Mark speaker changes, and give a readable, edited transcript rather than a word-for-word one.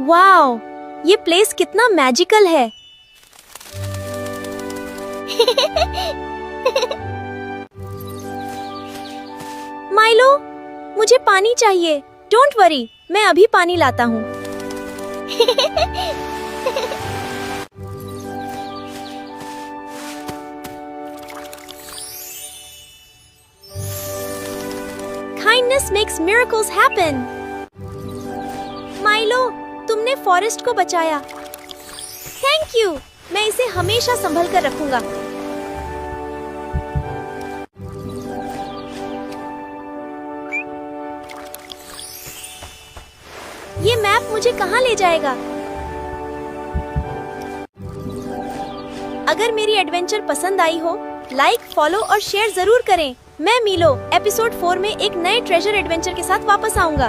Speaker 1: Wow, ये place कितना magical है। माइलो, मुझे पानी चाहिए। डोंट वरी, मैं अभी पानी लाता हूँ। Kindness makes miracles happen. Milo, तुमने फॉरेस्ट को बचाया। थैंक यू, मैं इसे हमेशा संभल कर रखूंगा। ये मैप मुझे कहाँ ले जाएगा? अगर मेरी एडवेंचर पसंद आई हो, लाइक, फॉलो और शेयर जरूर करें। मैं मीलो एपिसोड 4 में एक नए ट्रेजर एडवेंचर के साथ वापस आऊंगा।